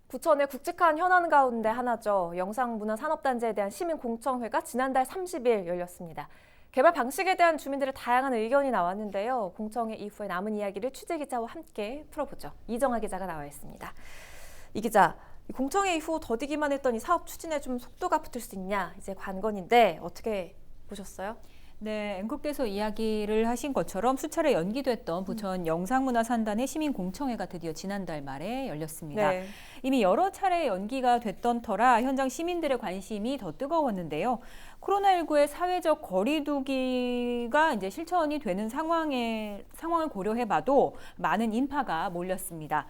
부천의 굵직한 현안 가운데 하나죠. 영상문화산업단지에 대한 시민공청회가 지난달 30일 열렸습니다. 개발 방식에 대한 주민들의 다양한 의견이 나왔는데요. 공청회 이후에 남은 이야기를 취재기자와 함께 풀어보죠. 이정아 기자가 나와 있습니다. 이 기자, 공청회 이후 더디기만 했던 이 사업 추진에 좀 속도가 붙을 수 있냐, 이제 관건인데 어떻게 보셨어요? 네, 앵커께서 이야기를 하신 것처럼 수차례 연기됐던 부천 영상문화산단의 시민공청회가 드디어 지난달 말에 열렸습니다. 네. 이미 여러 차례 연기가 됐던 터라 현장 시민들의 관심이 더 뜨거웠는데요. 코로나19의 사회적 거리두기가 이제 실천이 되는 상황을 고려해봐도 많은 인파가 몰렸습니다.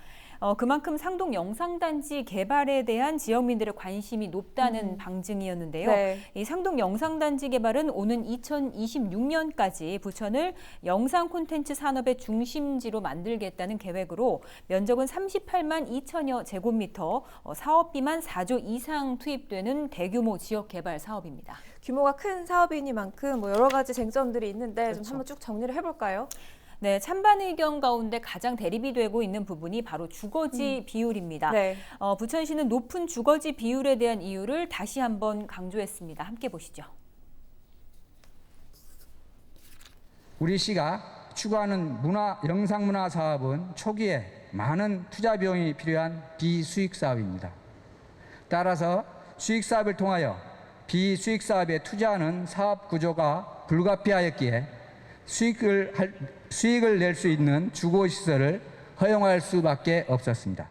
그만큼 상동 영상단지 개발에 대한 지역민들의 관심이 높다는 방증이었는데요. 네. 이 상동 영상단지 개발은 오는 2026년까지 부천을 영상 콘텐츠 산업의 중심지로 만들겠다는 계획으로 면적은 38만 2천여 제곱미터, 사업비만 4조 이상 투입되는 대규모 지역 개발 사업입니다. 규모가 큰 사업이니만큼 여러 가지 쟁점들이 있는데 그렇죠. 좀 한번 쭉 정리를 해볼까요? 네, 찬반 의견 가운데 가장 대립이 되고 있는 부분이 바로 주거지 비율입니다. 네. 부천시는 높은 주거지 비율에 대한 이유를 다시 한번 강조했습니다. 함께 보시죠. 우리 시가 추구하는 영상문화 사업은 초기에 많은 투자 비용이 필요한 비수익 사업입니다. 따라서 수익 사업을 통하여 비수익 사업에 투자하는 사업 구조가 불가피하였기에 수익을 낼 수 있는 주거시설을 허용할 수밖에 없었습니다.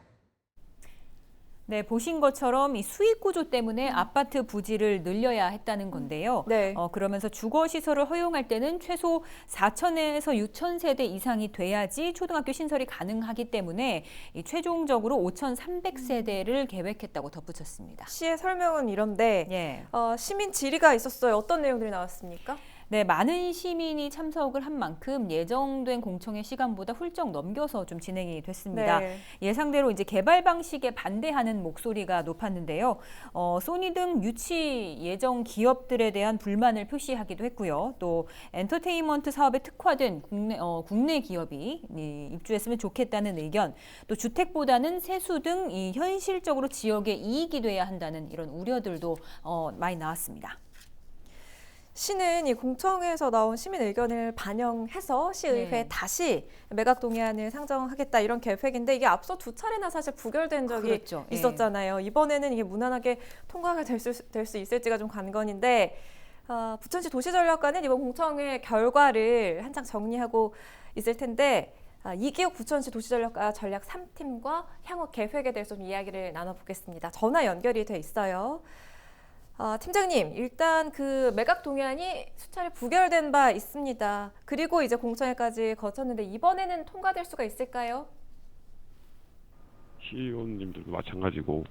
네, 보신 것처럼 이 수익 구조 때문에 아파트 부지를 늘려야 했다는 건데요. 네. 그러면서 주거 시설을 허용할 때는 최소 4천에서 6천 세대 이상이 돼야지 초등학교 신설이 가능하기 때문에 최종적으로 5,300세대를 계획했다고 덧붙였습니다. 시의 설명은 이런데 예. 시민 질의가 있었어요. 어떤 내용들이 나왔습니까? 네, 많은 시민이 참석을 한 만큼 예정된 공청회 시간보다 훌쩍 넘겨서 좀 진행이 됐습니다. 네. 예상대로 이제 개발 방식에 반대하는 목소리가 높았는데요. 소니 등 유치 예정 기업들에 대한 불만을 표시하기도 했고요. 또 엔터테인먼트 사업에 특화된 국내 기업이 입주했으면 좋겠다는 의견, 또 주택보다는 세수 등 이 현실적으로 지역의 이익이 돼야 한다는 이런 우려들도 많이 나왔습니다. 시는 이 공청회에서 나온 시민 의견을 반영해서 시의회에 네. 다시 매각 동의안을 상정하겠다 이런 계획인데 이게 앞서 두 차례나 사실 부결된 적이 그렇죠. 예. 있었잖아요. 이번에는 이게 무난하게 통과가 될 수 있을지가 좀 관건인데 부천시 도시전략과는 이번 공청회 결과를 한창 정리하고 있을 텐데 이기욱 부천시 도시전략과 전략 3팀과 향후 계획에 대해서 좀 이야기를 나눠보겠습니다. 전화 연결이 돼 있어요. 팀장님, 일단 그 매각 동의안이 수차례 부결된 바 있습니다. 그리고 이제 공청회까지 거쳤는데 이번에는 통과될 수가 있을까요? 시의원님들도 마찬가지고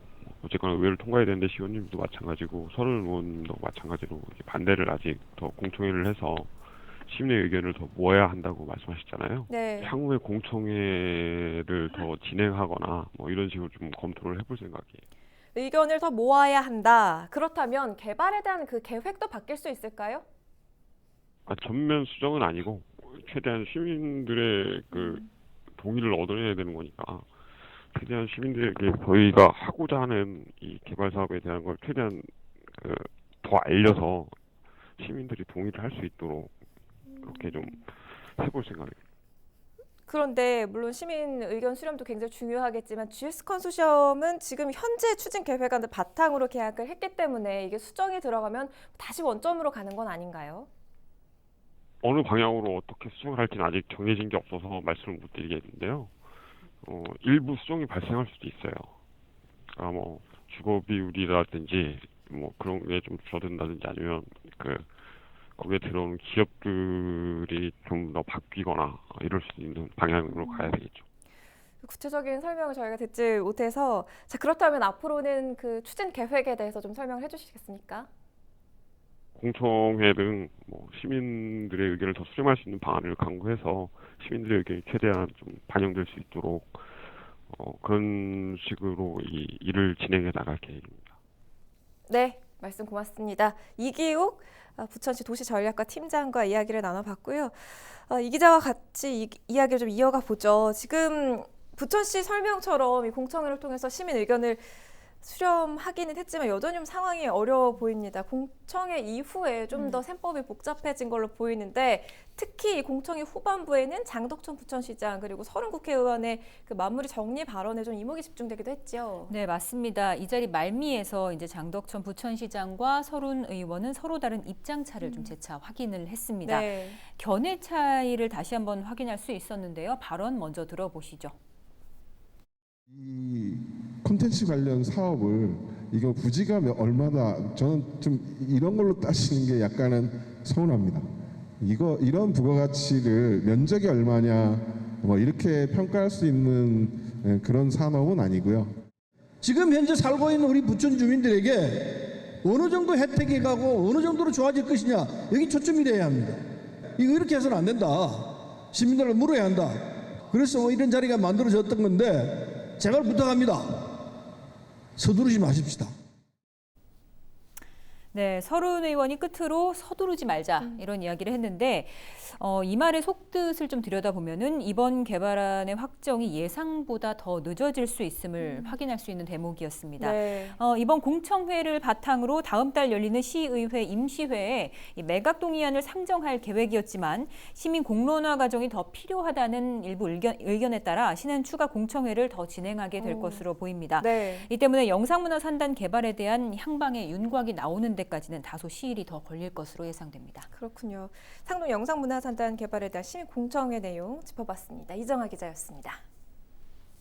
어쨌거나 의회를 통과해야 되는데 시의원님도 마찬가지고 서른 의원님도 마찬가지로 반대를 아직 더 공청회를 해서 시민의 의견을 더 모아야 한다고 말씀하셨잖아요. 네. 향후에 공청회를 더 진행하거나 이런 식으로 좀 검토를 해볼 생각이에요. 의견을 더 모아야 한다. 그렇다면 개발에 대한 그 계획도 바뀔 수 있을까요? 전면 수정은 아니고 최대한 시민들의 그 동의를 얻어내야 되는 거니까 최대한 시민들에게 저희가 하고자 하는 이 개발 사업에 대한 걸 최대한 더 알려서 시민들이 동의를 할 수 있도록 그렇게 좀 해볼 생각입니다. 그런데 물론 시민 의견 수렴도 굉장히 중요하겠지만 GS 컨소시엄은 지금 현재 추진 계획안을 바탕으로 계약을 했기 때문에 이게 수정이 들어가면 다시 원점으로 가는 건 아닌가요? 어느 방향으로 어떻게 수정을 할지는 아직 정해진 게 없어서 말씀을 못 드리겠는데요. 일부 수정이 발생할 수도 있어요. 주거 비율이라든지 그런 게 좀 줄어든다든지 아니면 거기에 들어오는 기업들이 좀 더 바뀌거나 이럴 수 있는 방향으로 가야 되겠죠. 구체적인 설명을 저희가 듣지 못해서 그렇다면 앞으로는 그 추진 계획에 대해서 좀 설명을 해주시겠습니까? 공청회 등 시민들의 의견을 더 수렴할 수 있는 방안을 강구해서 시민들의 의견이 최대한 좀 반영될 수 있도록 그런 식으로 이 일을 진행해 나갈 계획입니다. 네, 말씀 고맙습니다. 이기욱 부천시 도시전략과 팀장과 이야기를 나눠봤고요. 이 기자와 같이 이야기를 좀 이어가 보죠. 지금 부천시 설명처럼 이 공청회를 통해서 시민 의견을 수렴하기는 했지만 여전히 좀 상황이 어려워 보입니다. 공청회 이후에 좀 더 셈법이 복잡해진 걸로 보이는데 특히 이 공청회 후반부에는 장덕천 부천시장 그리고 서른 국회의원의 그 마무리 정리 발언에 좀 이목이 집중되기도 했죠. 네, 맞습니다. 이 자리 말미에서 이제 장덕천 부천시장과 서른 의원은 서로 다른 입장차를 좀 재차 확인을 했습니다. 네. 견해 차이를 다시 한번 확인할 수 있었는데요. 발언 먼저 들어보시죠. 이 콘텐츠 관련 사업을 이거 부지가 얼마나 저는 좀 이런 걸로 따지는 게 약간은 서운합니다. 이런 부가가치를 면적이 얼마냐 뭐 이렇게 평가할 수 있는 그런 산업은 아니고요. 지금 현재 살고 있는 우리 부천 주민들에게 어느 정도 혜택이 가고 어느 정도로 좋아질 것이냐 여기 초점이 돼야 합니다. 이거 이렇게 해서는 안 된다. 시민들을 물어야 한다. 그래서 뭐 이런 자리가 만들어졌던 건데 제발 부탁합니다. 서두르지 마십시다. 네, 서른 의원이 끝으로 서두르지 말자 이런 이야기를 했는데 이 말의 속뜻을 좀 들여다보면은 이번 개발안의 확정이 예상보다 더 늦어질 수 있음을 확인할 수 있는 대목이었습니다. 네. 이번 공청회를 바탕으로 다음 달 열리는 시의회 임시회에 이 매각 동의안을 상정할 계획이었지만 시민 공론화 과정이 더 필요하다는 일부 의견에 따라 시는 추가 공청회를 더 진행하게 될 것으로 보입니다. 네. 이 때문에 영상문화 산단 개발에 대한 향방의 윤곽이 나오는 데까지는 다소 시일이 더 걸릴 것으로 예상됩니다. 그렇군요. 상동 영상문화산단 개발에 대한 시민 공청회 내용 짚어봤습니다. 이정아 기자였습니다.